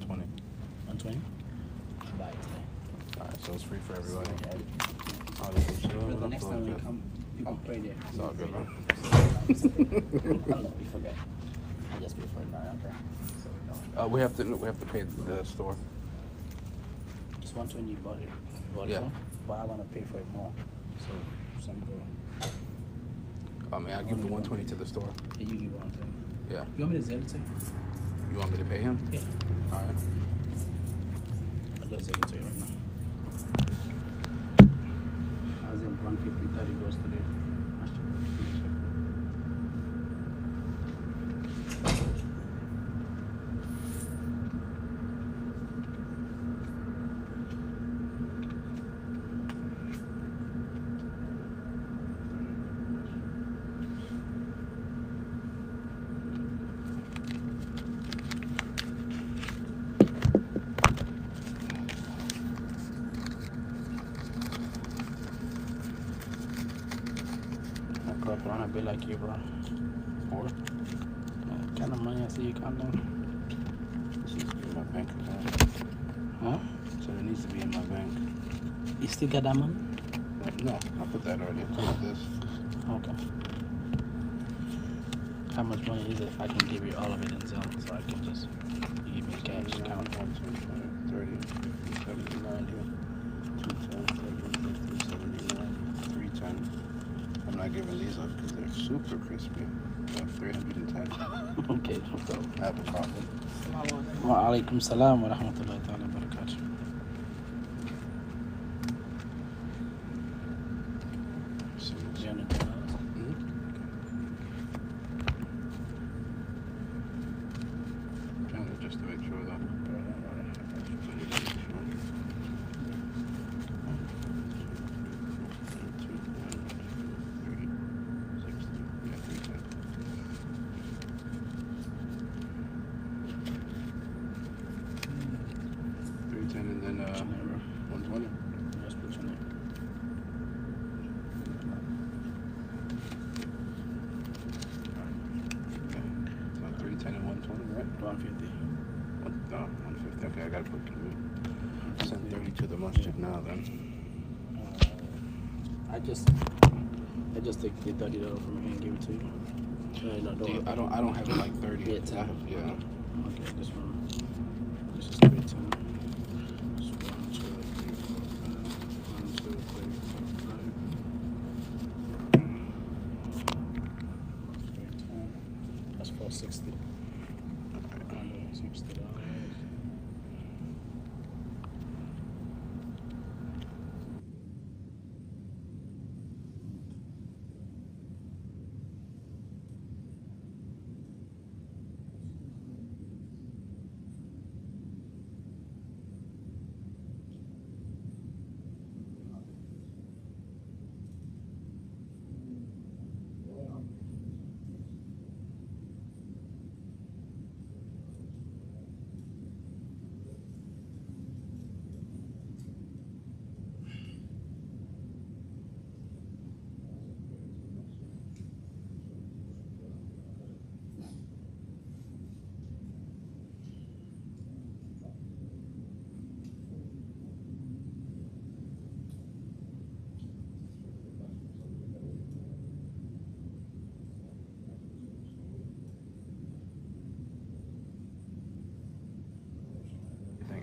120. 120? Buy it today. Alright, so it's free for everybody. For the next time we come, people pray there. It's all good, man. I don't know, we forget. I just pay for it now, okay? So we don't. We have to pay the store. Just 120 you bought it. Yeah. From, but I want to pay for it more. So some go. I mean, I'll give the 120 to the store. Yeah, you give 120. Yeah. You want me to send it to you? You want me to pay him? Yeah. Alright. I'll just send it to you right now. I was in 150, 30 goes today. I want to be like you, bro. Or? What kind of money I see you counting? This needs to be in my bank account. Huh? So it needs to be in my bank. You still got that money? No, I put that already. Put this. Okay. How much money is it if I can give you all of it in Zelle so I can just you give me the cash account? 30, 70, 90, 210, 70, 90, 310. I'm not giving these up because they're super crispy. 310. Okay, so Have a coffee. wa alaikum salam wa rahmatullahi ta'ala wa barakatuh. Just to make sure though. And then 120. Yes, put your name. So 310 and 120, right? 150. No, 150. Okay, I gotta put send 30 to the masjid now then. I just take the $30 from here and give it to you. No, I don't have like 30. Yeah, 10. Yeah. Okay, this one. This is 310. This 1, 2, 3, 4, 5. 1, 2, 3, 4, 5. 310. That's 460. $160.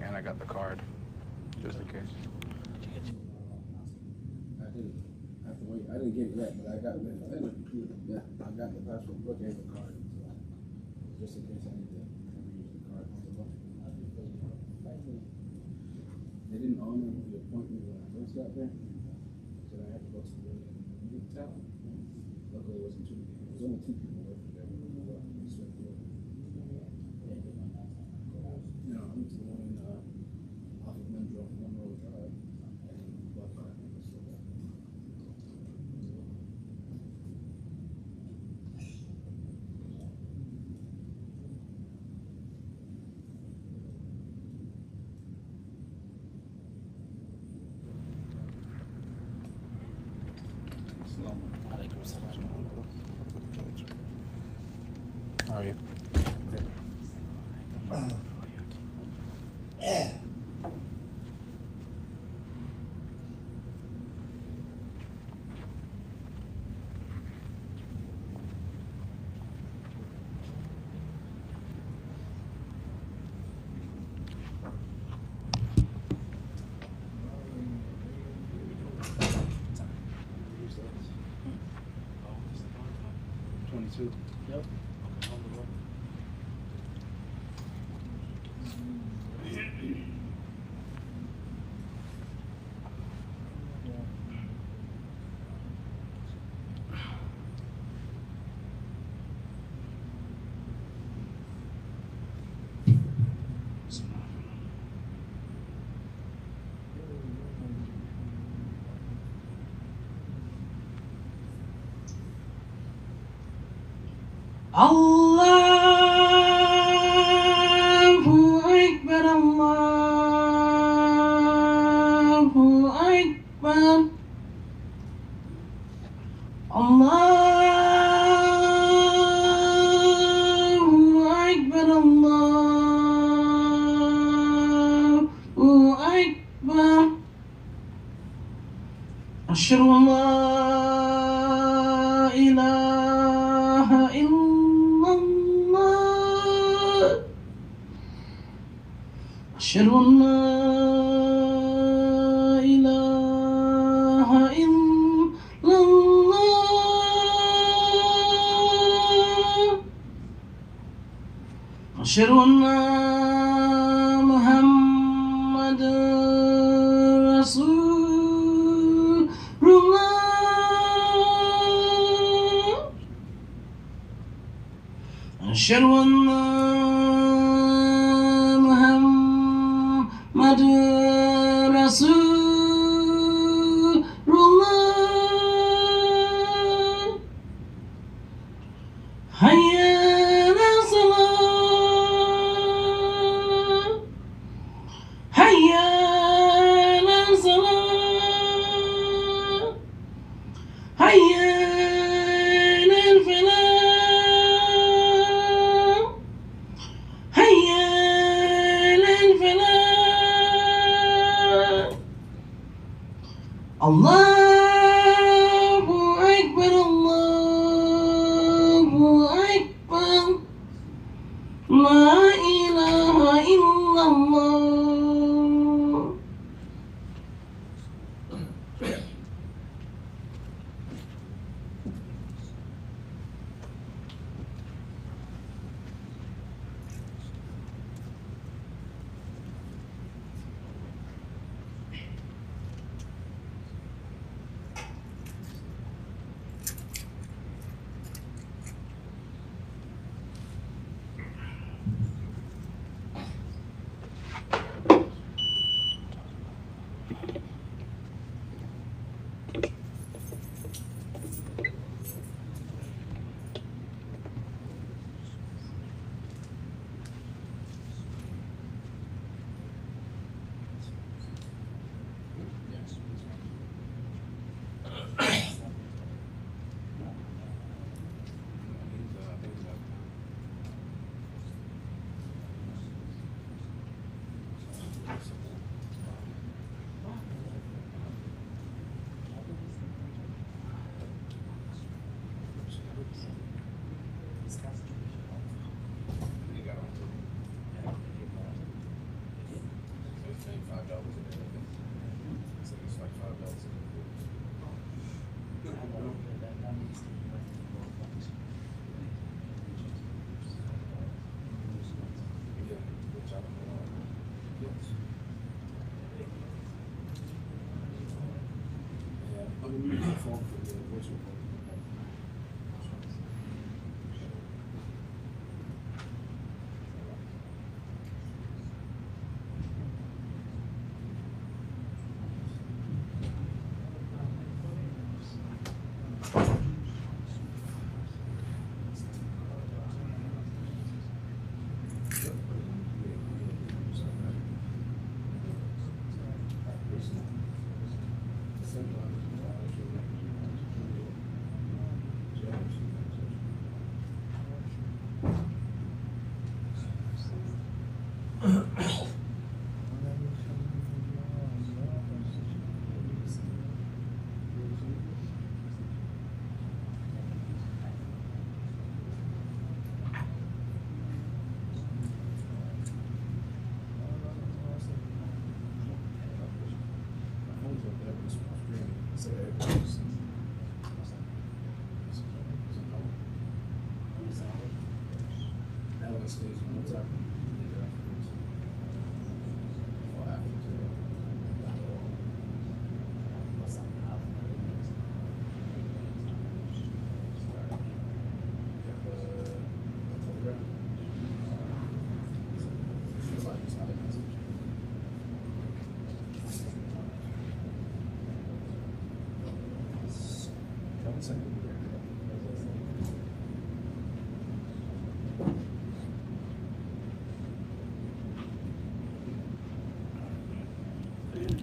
And I got the card, just in case. I didn't have to wait. I didn't get it yet, but I got it. Yeah, I got the passport book and the card. So just in case I need to reuse the card. They didn't honor the appointment when I first got there, so I had to go to the town. Luckily, it wasn't too many. It was only 2 people working there. We swept through it. No, I went to the one off of Monroe Drive. And Buckeye, I think it's still there. How are you? 22. Yep. Allahu Akbar, Allahu Akbar, Allahu Akbar, Allahu Akbar. Asyhadu an la ilaha illallah. Asyhadu an la ilaha illallah. Asyhadu anna Muhammadar Rasulullah. Asyhadu anna Muhammadar Rasulullah. Hayya 'alas salat, hayya 'alas salat, hayya 'alal falah, hayya 'alal falah. Allahu Akbar, Allahu Akbar, la ilaha illallah.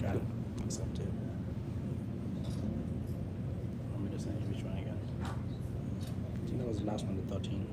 Got it. Accepted. Want me to send you which one again? I think that was the last one, the 13.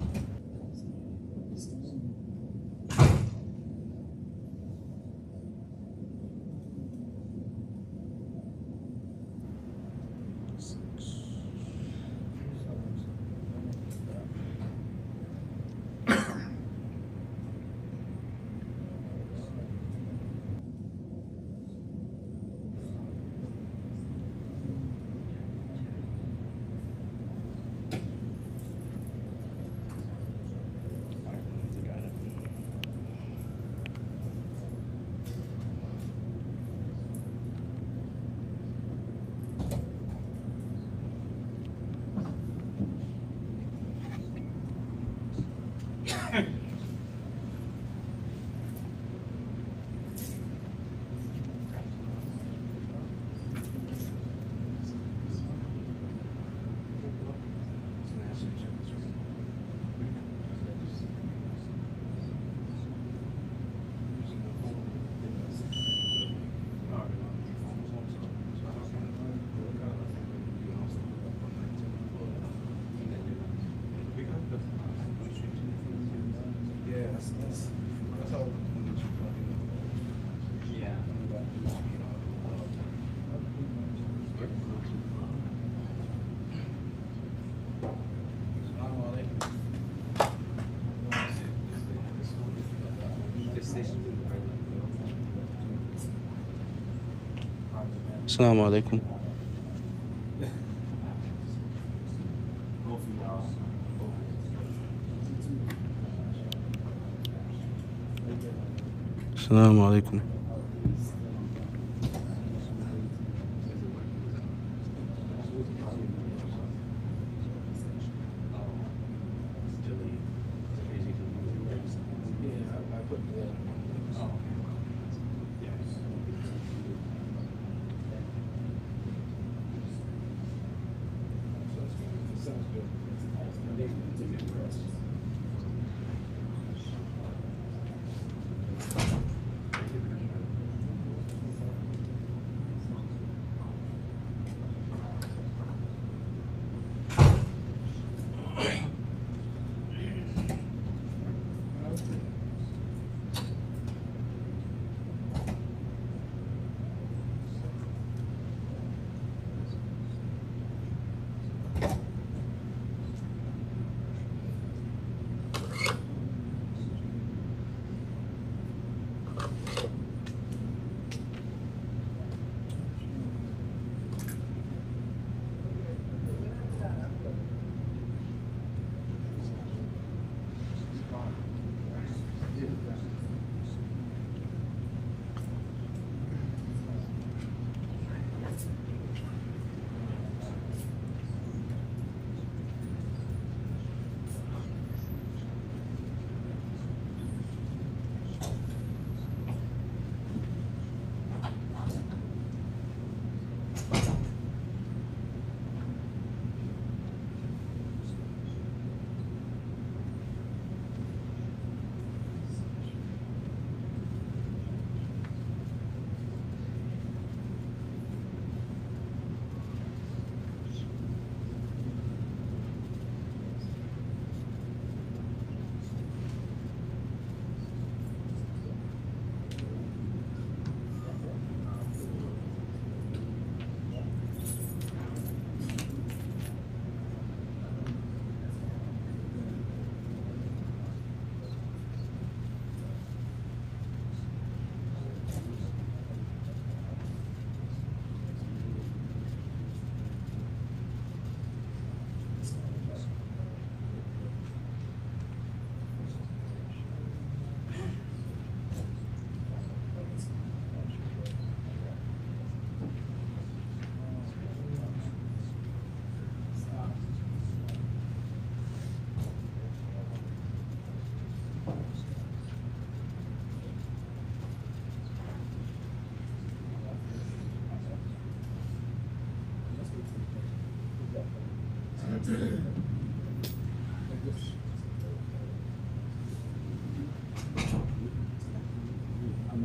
Assalamu alaikum. Assalamu alaikum. I'm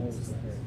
always prepared.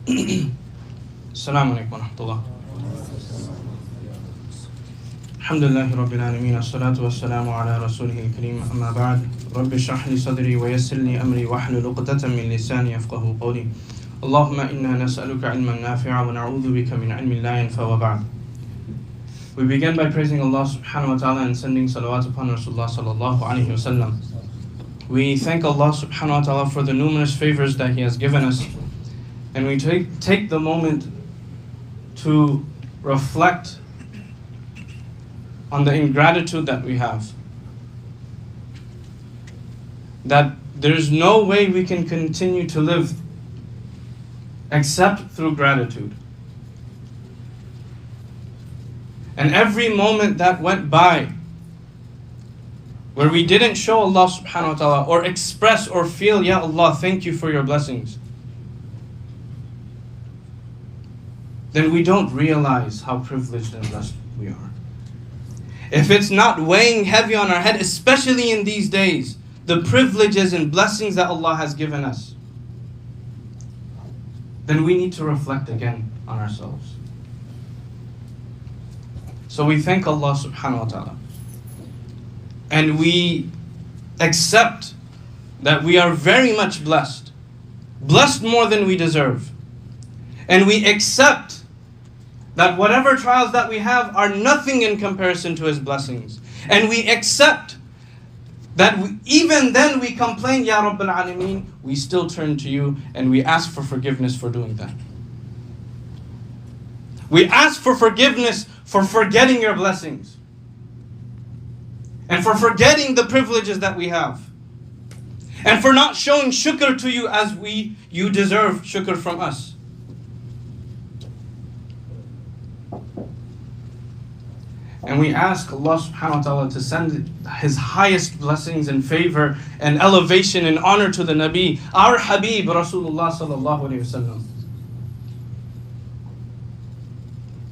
Assalamu alaikum wa rahmatullah. Alhamdulillahi rabbil alameen. As-salatu was-salamu ala rasulihil kareem. Amma ba'd. Rabbi shrah li sadri wa yassir li amri wa hlul 'uqdatan min lisani yafqahu qawli. Allahumma inna nas'aluka 'ilman nafi'a wa na'udhu bika min 'ilmin la yanfa' wa ba'd. We begin by praising Allah subhanahu wa ta'ala and sending salawat upon Rasulullah sallallahu alayhi wa sallam. We thank Allah subhanahu wa ta'ala for the numerous favors that He has given us. And we take the moment to reflect on the ingratitude that we have. That there's no way we can continue to live except through gratitude. And every moment that went by where we didn't show Allah subhanahu wa ta'ala or express or feel, Ya Allah, thank you for your blessings, then we don't realize how privileged and blessed we are. If it's not weighing heavy on our head, especially in these days, the privileges and blessings that Allah has given us, then we need to reflect again on ourselves. So we thank Allah subhanahu wa ta'ala. And we accept that we are very much blessed. Blessed more than we deserve. And we accept that whatever trials that we have are nothing in comparison to His blessings. And we accept that even then we complain, Ya Rabbil Alameen, we still turn to you and we ask for forgiveness for doing that. We ask for forgiveness for forgetting your blessings. And for forgetting the privileges that we have. And for not showing shukr to you as you deserve shukr from us. And we ask Allah subhanahu wa ta'ala to send His highest blessings and favor and elevation and honor to the Nabi, our Habib Rasulullah sallallahu alayhi wa sallam.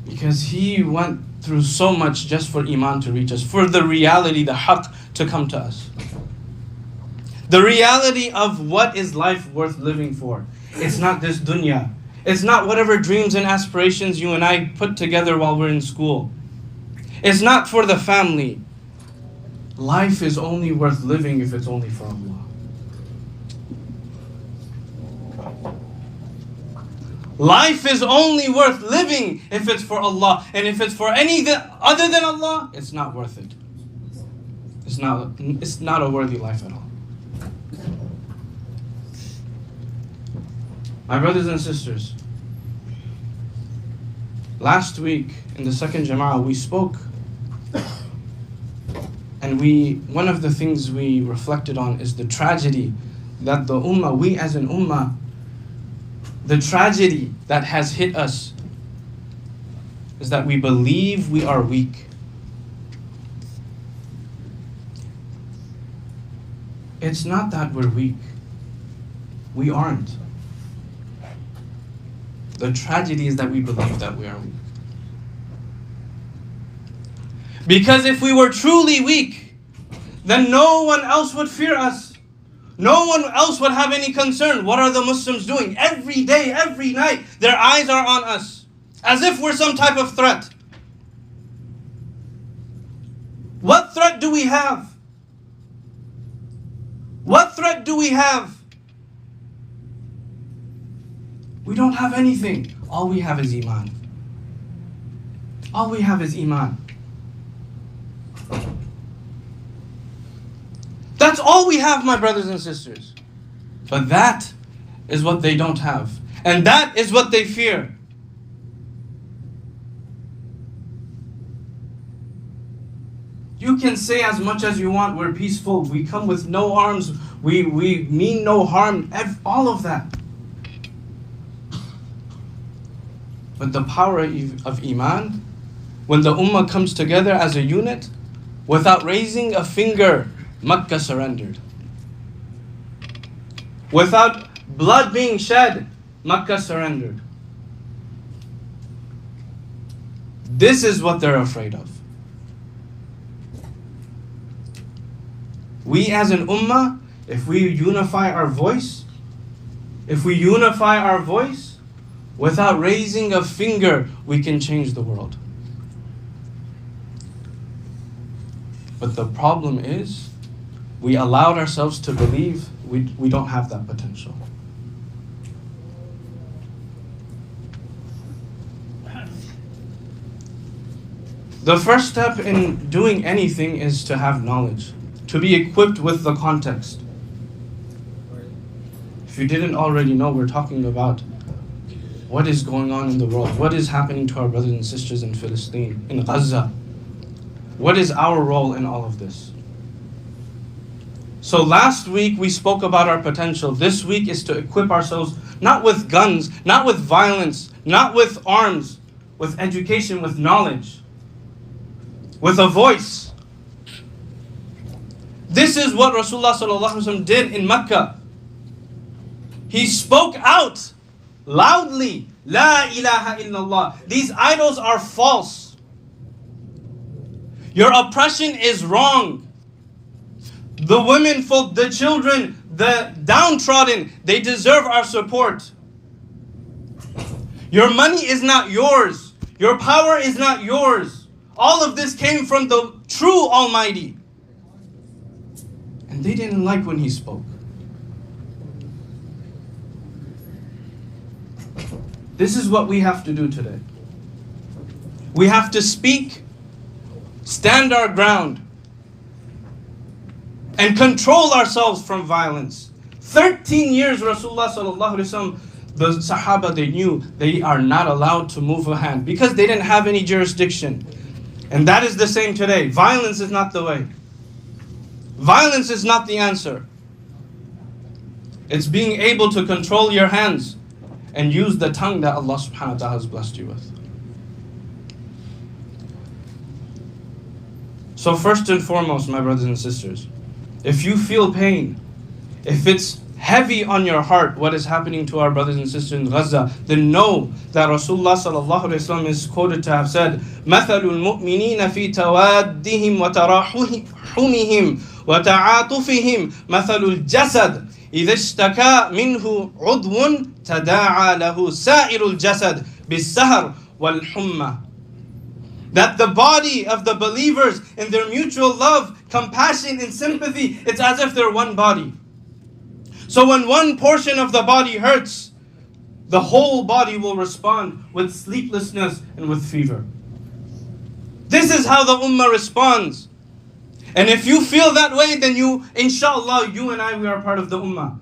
Because he went through so much just for Iman to reach us, for the reality, the haqq to come to us. The reality of what is life worth living for. It's not this dunya. It's not whatever dreams and aspirations you and I put together while we're in school. It's not for the family. Life is only worth living if it's only for Allah. Life is only worth living if it's for Allah. And if it's for anything other than Allah, it's not worth it. It's not a worthy life at all. My brothers and sisters, last week in the second Jama'ah we spoke, and one of the things we reflected on is the tragedy that the ummah, we as an ummah, the tragedy that has hit us is that we believe we are weak. It's not that we're weak. We aren't. The tragedy is that we believe that we are weak. Because if we were truly weak, then no one else would fear us. No one else would have any concern. What are the Muslims doing? Every day, every night, their eyes are on us. As if we're some type of threat. What threat do we have? What threat do we have? We don't have anything. All we have is Iman. All we have is Iman. That's all we have, my brothers and sisters. But that is what they don't have. And that is what they fear. You can say as much as you want, we're peaceful, we come with no arms, we mean no harm, all of that. But the power of Iman, when the ummah comes together as a unit, without raising a finger, Makkah surrendered. Without blood being shed, Makkah surrendered. This is what they're afraid of. We as an ummah, if we unify our voice, Without raising a finger, we can change the world. But the problem is, we allowed ourselves to believe we don't have that potential. The first step in doing anything is to have knowledge, to be equipped with the context. If you didn't already know, we're talking about what is going on in the world, what is happening to our brothers and sisters in Palestine, in Gaza. What is our role in all of this? So last week we spoke about our potential. This week is to equip ourselves not with guns, not with violence, not with arms, with education, with knowledge, with a voice. This is what Rasulullah ﷺ did in Mecca. He spoke out loudly, La ilaha illallah. These idols are false. Your oppression is wrong. The women folk, the children, the downtrodden, they deserve our support. Your money is not yours. Your power is not yours. All of this came from the true Almighty. And they didn't like when he spoke. This is what we have to do today. We have to speak, stand our ground, and control ourselves from violence. 13 years Rasulullah sallallahu alaihi wasallam, the Sahaba, they knew they are not allowed to move a hand because they didn't have any jurisdiction. And that is the same today. Violence is not the way. Violence is not the answer. It's being able to control your hands and use the tongue that Allah subhanahu wa ta'ala has blessed you with. So first and foremost, my brothers and sisters, if you feel pain, if it's heavy on your heart what is happening to our brothers and sisters in Gaza, then know that Rasulullah sallallahu alaihi wasallam is quoted to have said, مَثَلُ الْمُؤْمِنِينَ فِي تَوَادِّهِمْ وَتَرَاحُمِهِمْ وَتَعَاطُفِهِمْ مَثَلُ الْجَسَدِ إِذَا اشْتَكَى مِنْهُ عُضْوٌ تَدَاعَى لَهُ سَائِرُ الْجَسَدِ بِالسَّهَرِ وَالْحُمَّةِ. That the body of the believers in their mutual love, compassion and sympathy, it's as if they're one body. So when one portion of the body hurts, the whole body will respond with sleeplessness and with fever. This is how the ummah responds. And if you feel that way, then you, inshallah, you and I, we are part of the ummah.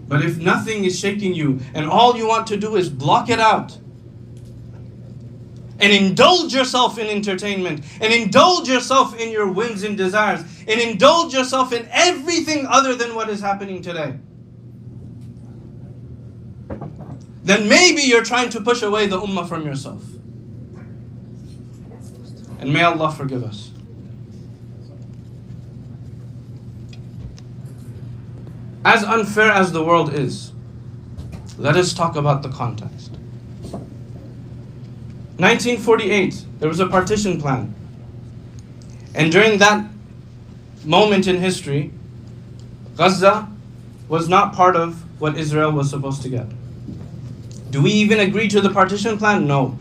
But if nothing is shaking you and all you want to do is block it out and indulge yourself in entertainment and indulge yourself in your whims and desires and indulge yourself in everything other than what is happening today, then maybe you're trying to push away the ummah from yourself. And may Allah forgive us. As unfair as the world is, let us talk about the context. 1948, there was a partition plan. And during that moment in history, Gaza was not part of what Israel was supposed to get. Do we even agree to the partition plan? No.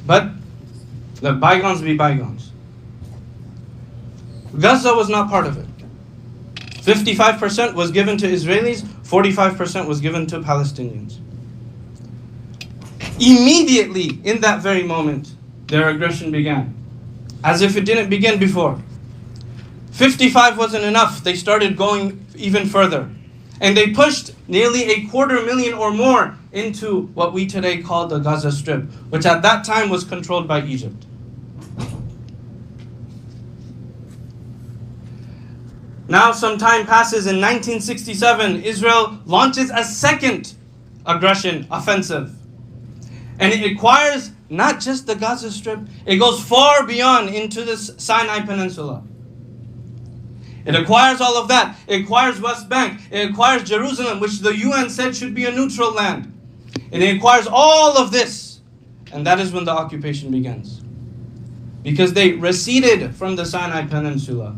But let bygones be bygones. Gaza was not part of it. 55% was given to Israelis, 45% was given to Palestinians. Immediately, in that very moment, their aggression began. As if it didn't begin before. 55 wasn't enough. They started going even further. And they pushed nearly 250,000 or more into what we today call the Gaza Strip, which at that time was controlled by Egypt. Now some time passes. In 1967, Israel launches a second aggression offensive. And it acquires not just the Gaza Strip, it goes far beyond into the Sinai Peninsula. It acquires all of that. It acquires West Bank. It acquires Jerusalem, which the UN said should be a neutral land. And it acquires all of this. And that is when the occupation begins. Because they receded from the Sinai Peninsula.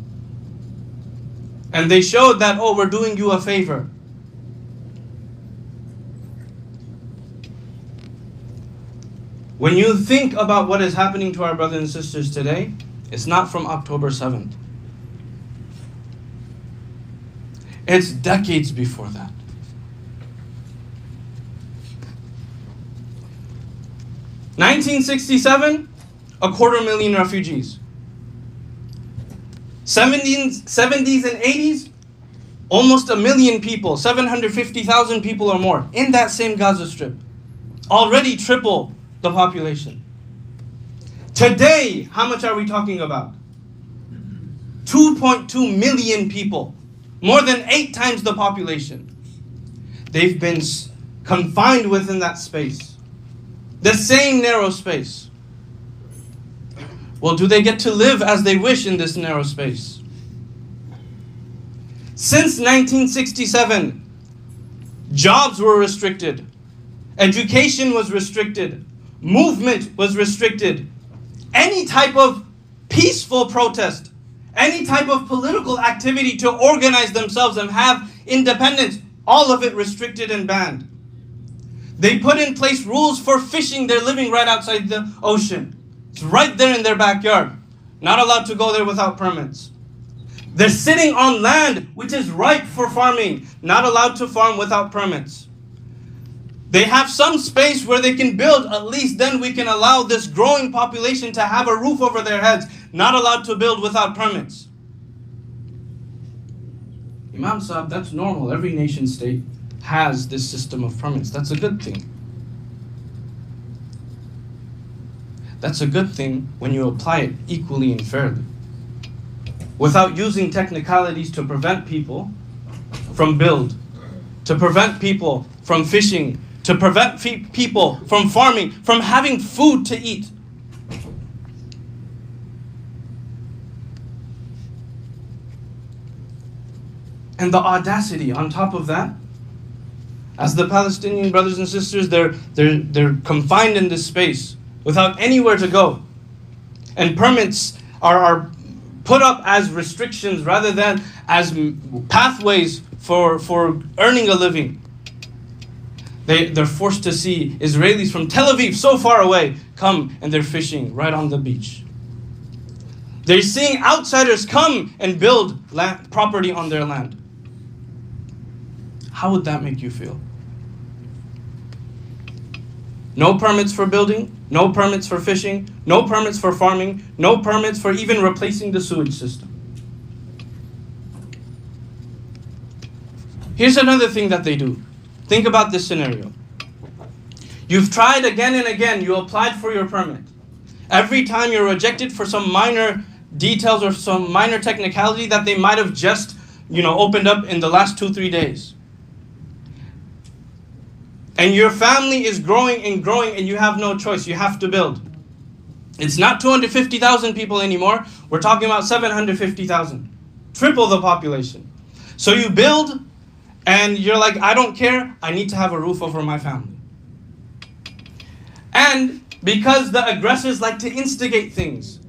And they showed that, oh, we're doing you a favor. When you think about what is happening to our brothers and sisters today, it's not from October 7th. It's decades before that. (1967), 250,000 refugees. 70s and 80s, almost 1 million people, 750,000 people or more in that same Gaza Strip. Already triple the population. Today, how much are we talking about? 2.2 million people, more than 8 times the population. They've been confined within that space, the same narrow space. Well, do they get to live as they wish in this narrow space? Since 1967, jobs were restricted, education was restricted, movement was restricted. Any type of peaceful protest, any type of political activity to organize themselves and have independence, all of it restricted and banned. They put in place rules for fishing. They're living right outside the ocean. It's right there in their backyard. Not allowed to go there without permits. They're sitting on land which is ripe for farming. Not allowed to farm without permits. They have some space where they can build. At least then we can allow this growing population to have a roof over their heads. Not allowed to build without permits. Imam Sahib, that's normal. Every nation state has this system of permits. That's a good thing. That's a good thing when you apply it equally and fairly, without using technicalities to prevent people from build, to prevent people from fishing, to prevent people from farming, from having food to eat. And the audacity on top of that, as the Palestinian brothers and sisters, they're confined in this space without anywhere to go. And permits are put up as restrictions rather than as pathways for earning a living. They're forced to see Israelis from Tel Aviv, so far away, come and they're fishing right on the beach. They're seeing outsiders come and build property on their land. How would that make you feel? No permits for building, no permits for fishing, no permits for farming, no permits for even replacing the sewage system. Here's another thing that they do. Think about this scenario. You've tried again and again, you applied for your permit. Every time you're rejected for some minor details or some minor technicality that they might have just, opened up in the last 2-3 days. And your family is growing and growing and you have no choice. You have to build. It's not 250,000 people anymore. We're talking about 750,000. Triple the population. So you build and you're like, I don't care. I need to have a roof over my family. And because the aggressors like to instigate things.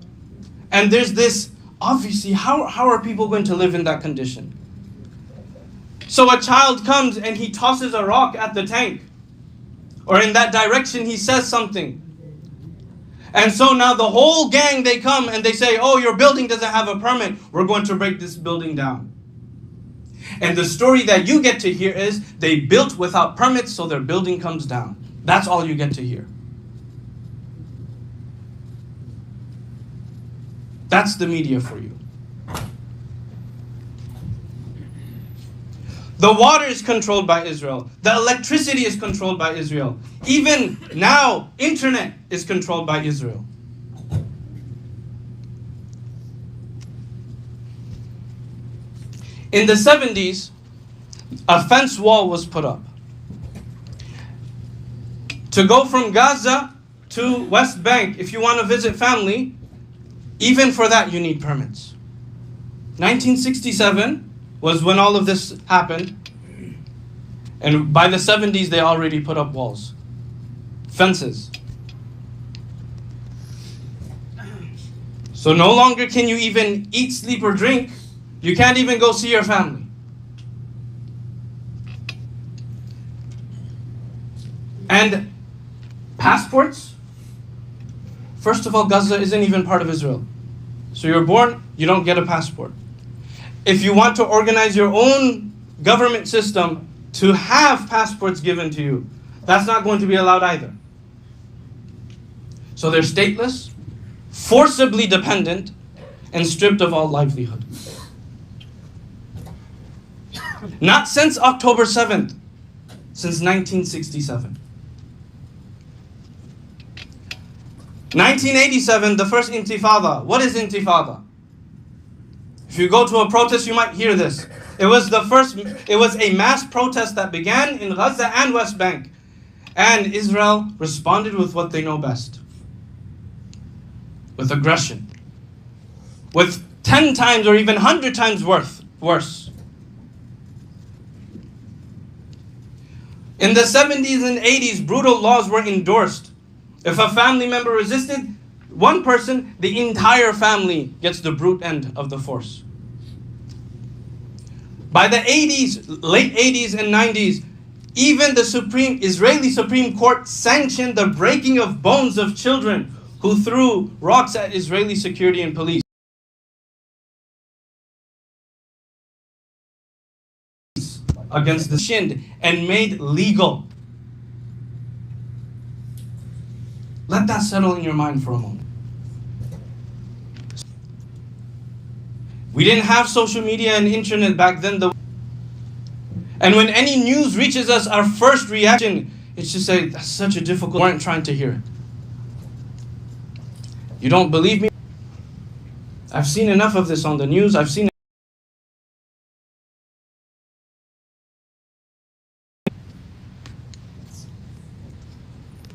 And there's this, obviously, how are people going to live in that condition? So a child comes and he tosses a rock at the tank. Or in that direction, he says something. And so now the whole gang, they come and they say, oh, your building doesn't have a permit. We're going to break this building down. And the story that you get to hear is they built without permits, so their building comes down. That's all you get to hear. That's the media for you. The water is controlled by Israel. The electricity is controlled by Israel. Even now, internet is controlled by Israel. In the 70s, a fence wall was put up. To go from Gaza to West Bank, if you want to visit family, even for that you need permits. 1967 was when all of this happened. And by the 70s, they already put up walls, fences. So no longer can you even eat, sleep, or drink. You can't even go see your family. And passports, First of all, Gaza isn't even part of Israel. So you're born, you don't get a passport. If you want to organize your own government system to have passports given to you, that's not going to be allowed either. So they're stateless, forcibly dependent, and stripped of all livelihood. Not since October 7th, since 1967. 1987, the first intifada. What is intifada? If you go to a protest, you might hear this. It was a mass protest that began in Gaza and West Bank. And Israel responded with what they know best. With aggression. With 10 times or even 100 times worse. In the 70s and 80s, brutal laws were endorsed. If a family member resisted, one person, the entire family gets the brute end of the force. By the 80s, late 80s and 90s, even the Israeli Supreme Court sanctioned the breaking of bones of children who threw rocks at Israeli security and police. Against the Shind and made legal. Let that settle in your mind for a moment. We didn't have social media and internet back then. And when any news reaches us, our first reaction is to say, that's such a difficult, we weren't trying to hear it. You don't believe me? I've seen enough of this on the news. I've seen.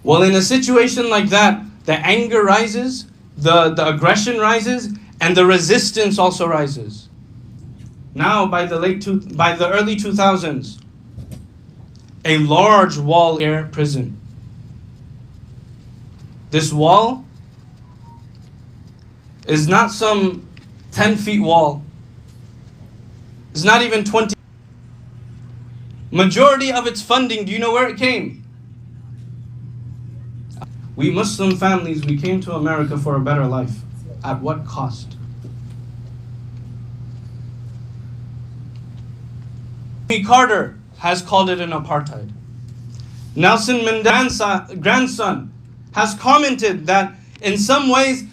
Well, in a situation like that, the anger rises, the aggression rises, and the resistance also rises. Now, by the early 2000s, a large wall air prison. This wall is not some 10 feet wall. It's not even 20. Majority of its funding, do you know where it came? We Muslim families, we came to America for a better life. At what cost? Jimmy Carter has called it an apartheid. Nelson Mandela's grandson has commented that in some ways,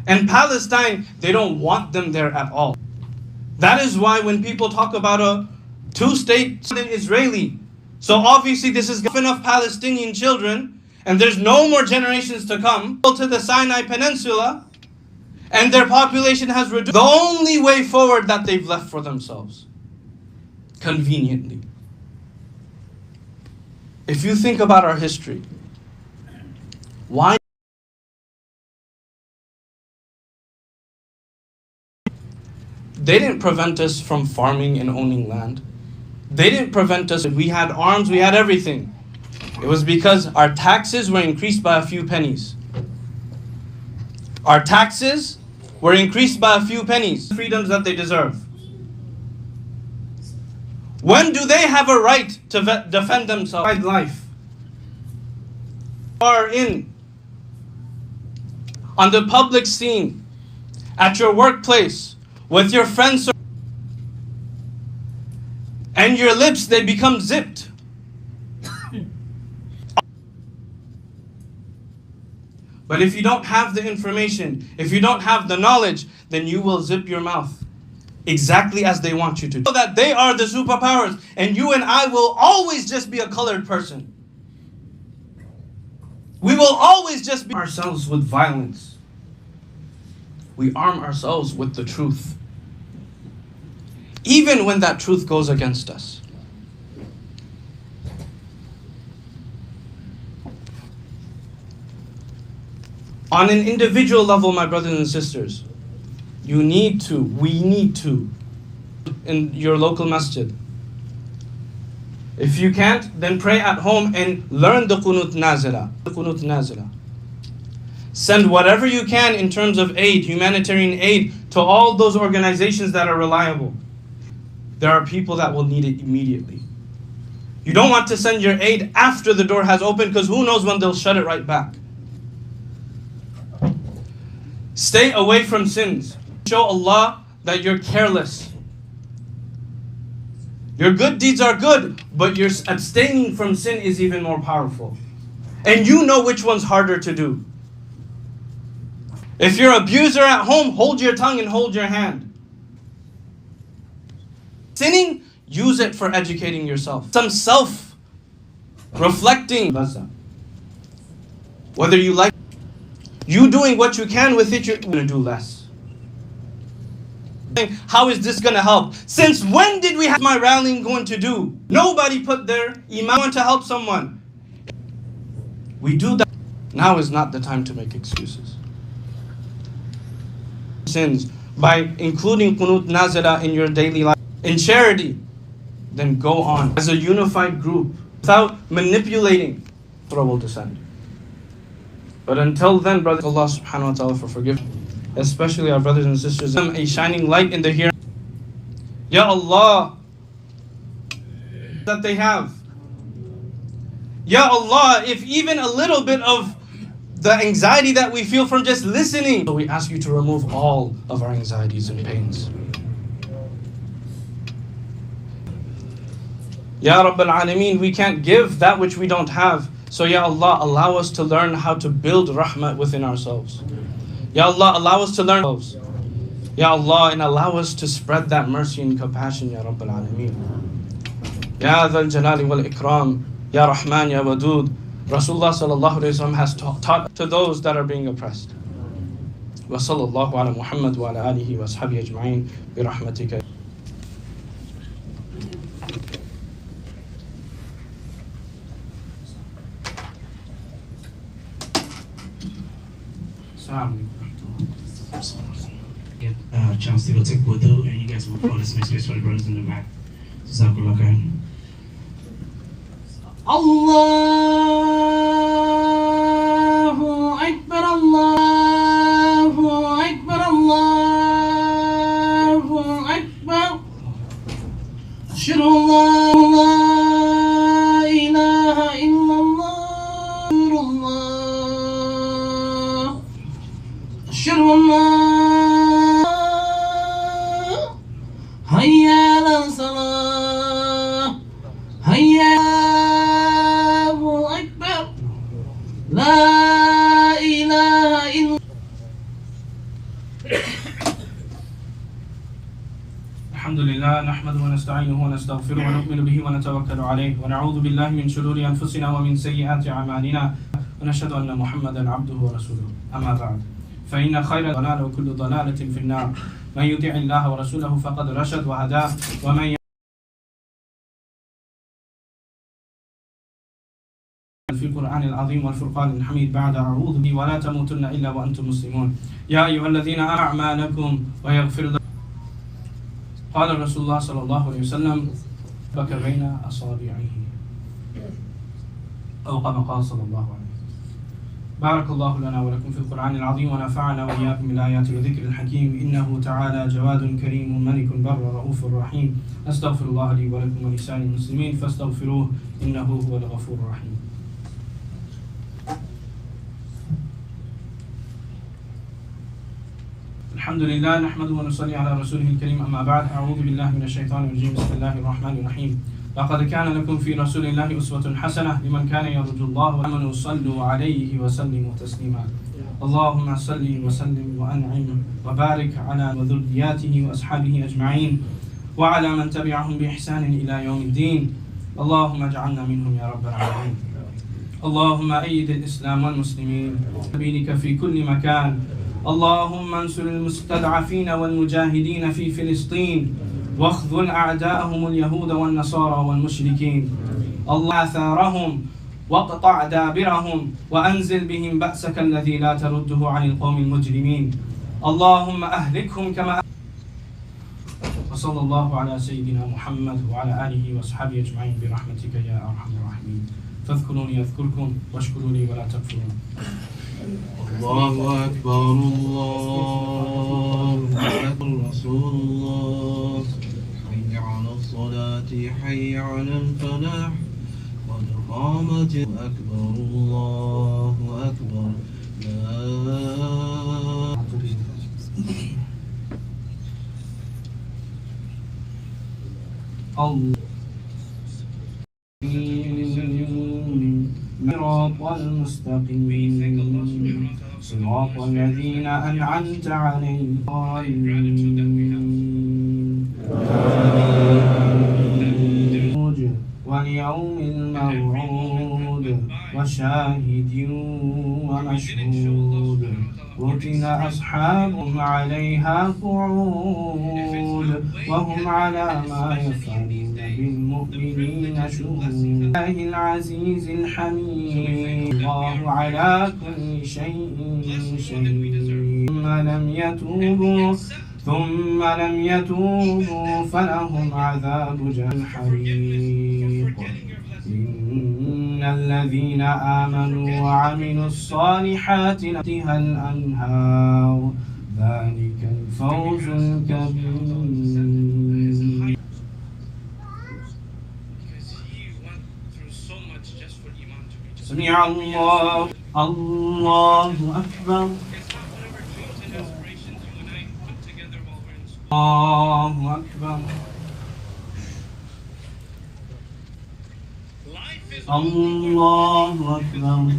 in Palestine, they don't want them there at all. That is why when people talk about a two-state Israeli, so obviously this is enough Palestinian children, and there's no more generations to come, to the Sinai Peninsula, and their population has reduced. The only way forward that they've left for themselves, conveniently. If you think about our history, why? They didn't prevent us from farming and owning land. They didn't prevent us. We had arms, we had everything. It was because our taxes were increased by a few pennies. Our taxes were increased by a few pennies. Freedoms that they deserve. When do they have a right to defend themselves? Life. Are in on the public scene, at your workplace, with your friends, and your lips, they become zipped. But if you don't have the information, if you don't have the knowledge, then you will zip your mouth exactly as they want you to. So that they are the superpowers, and you and I will always just be a colored person. We will always just be ourselves with violence. We arm ourselves with the truth, even when that truth goes against us. On an individual level, my brothers and sisters, we need to, in your local masjid. If you can't, then pray at home and learn the qunut nazila. Send whatever you can in terms of aid, humanitarian aid, to all those organizations that are reliable. There are people that will need it immediately. You don't want to send your aid after the door has opened, because who knows when they'll shut it right back. Stay away from sins. Show Allah that you're careless. Your good deeds are good, but your abstaining from sin is even more powerful. And you know which one's harder to do. If you're an abuser at home, hold your tongue and hold your hand. Sinning, use it for educating yourself. Some self-reflecting. Whether you like, you doing what you can with it, you're going to do less. How is this going to help? Since when did we have my rallying going to do? Nobody put their Imam to help someone. We do that. Now is not the time to make excuses. Sins by including qunut nazila in your daily life. In charity, then go on as a unified group without manipulating. Surah will descend. But until then, brothers, Allah subhanahu wa ta'ala for forgiveness, especially our brothers and sisters, a shining light in the here. Ya Allah, that they have. Ya Allah, if even a little bit of the anxiety that we feel from just listening, so we ask you to remove all of our anxieties and pains. Ya Rabbil Alameen, we can't give that which we don't have. So Ya Allah, allow us to learn how to build rahmah within ourselves. Ya Allah, allow us to learn ourselves. Ya Allah, and allow us to spread that mercy and compassion, Ya Rabbil Alameen. Ya Dhal Jalali wal Ikram, Ya Rahman, Ya Wadud. Rasulullah sallallahu alayhi wa sallam has taught to those that are being oppressed. Wa sallallahu ala Muhammad wa ala alihi wa ashabihi ajma'in bi rahmatika. Get a chance to go take wudu, and you guys will follow this space for the brothers in the back. Jazakallah khair. Allahu Akbar, Allahu Akbar, Allahu Akbar. Ashhadu an la ilaha illallah. Ashhadu an la hayya ala salah, hayya La ilaha illallah. Alhamdulillah, nahmaduhu wa nasta'inuhu wa nastaghfiruhu wa nu'minu bihi wa natawakkalu alayhi wa na'udhu billahi min shururi anfusina wa min sayyiati a'malina wa nashhadu anna Muhammadan 'abduhu wa rasuluhu. Amma ba'd. Fa inna khayra dhalala wa kullu dhalalatin fin nar. Man yuti'i Allah wa rasulahu faqad rashad wa hada wa man في القرآن العظيم والفرقان الحميد بعد أعوذ به ولا تموتن إلا وأنتم مسلمون يا أيها الذين أعمالكم ويغفر لكم قال رسول الله صلى الله عليه وسلم بك بين أصابعه أو كما قال صلى الله عليه وسلم. بارك الله لنا ولكم في القرآن العظيم ونفعنا وإياكم بالآيات والذكر الحكيم إنه تعالى جواد كريم ملك بر رؤوف رحيم. أستغفر الله لي ولكم ولسائر المسلمين فاستغفروه إنه هو الغفور الرحيم. الحمد لله نحمده ونصلي على رسوله الكريم أما بعد أعوذ بالله من الشيطان الرجيم بسم الله الرحمن الرحيم. لقد كان لكم في رسول الله أسوة حسنة لمن كان يرجو الله وآمنوا صلوا عليه وسلموا تسليما. اللهم صل وسلم وأنعم وبارك على وذرياته وأصحابه أجمعين وعلى من تبعهم بإحسان إلى يوم الدين. اللهم اجعلنا منهم يا رب العالمين. اللهم أيد الإسلام والمسلمين سبيلك في كل مكان. اللهم انصر المستضعفين والمجاهدين في فلسطين واخذل أعداءهم اليهود والنصارى والمشركين. الله آثارهم واقطع دابرهم وأنزل بهم بأسك الذي لا ترده عن القوم المجرمين. اللهم أهلكهم كما وصلى الله على سيدنا محمد وعلى آله وصحبه أجمعين برحمتك يا أرحم الراحمين. فاذكروني أذكركم واشكروا لي ولا تكفرون. الله أكبر الله أكبر رسول الله حي على الصلاة حي على الفلاح قد قامت أكبر الله أكبر لا صراط المستقيم صراط الذين أنعمت عليهم واليوم الموعود وشاهد ومشهود قتل أصحابهم عليها قعود وهم على ما يفعلون بالمؤمنين شهود الله العزيز الحميد الله على كل شيء شهيد ثم لم يتوبوا فلهم عذاب الحريق إن الذين آمنوا وعملوا الصالحات لها الأنهار ذلك الفوز الكبير. سمع الله الله أكبر الله أكبر الله أكبر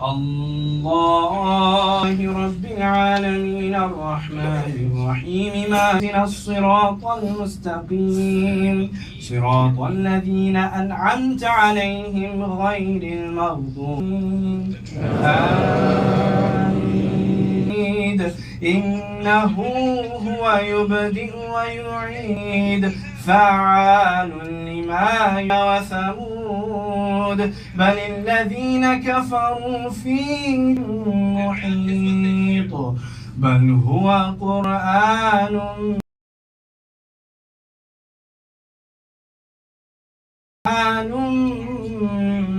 الله رب العالمين الرحمن الرحيم مالك الصراط المستقيم صراط الذين أنعمت عليهم غير المغضوب آمين إنه هو يبدئ ويعيد فعال لما وثمود بل الذين كفروا في محيط بل هو قرآن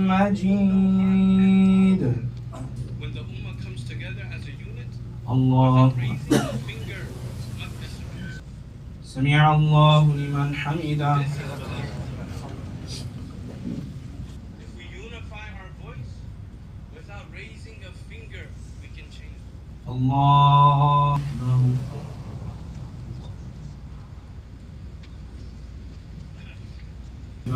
مجيد. الله سمع الله لمن حمده. الله You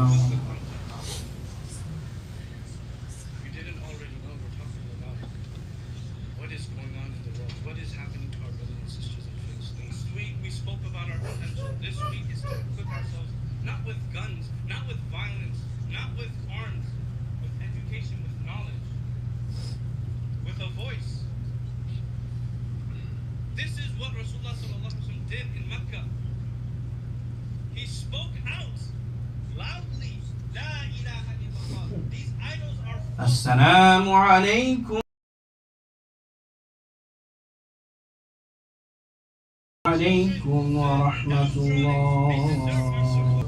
didn't already know we're talking about what is going on in the world, what is happening to our brothers and sisters in Palestine. Last week we spoke about our potential. This week is to equip ourselves not with guns, not with violence, not with arms, with education, with knowledge, with a voice. This is what Rasulullah did in Mecca. He spoke out loudly. La ilaha illallah. These idols are السلام عليكم ورحمة الله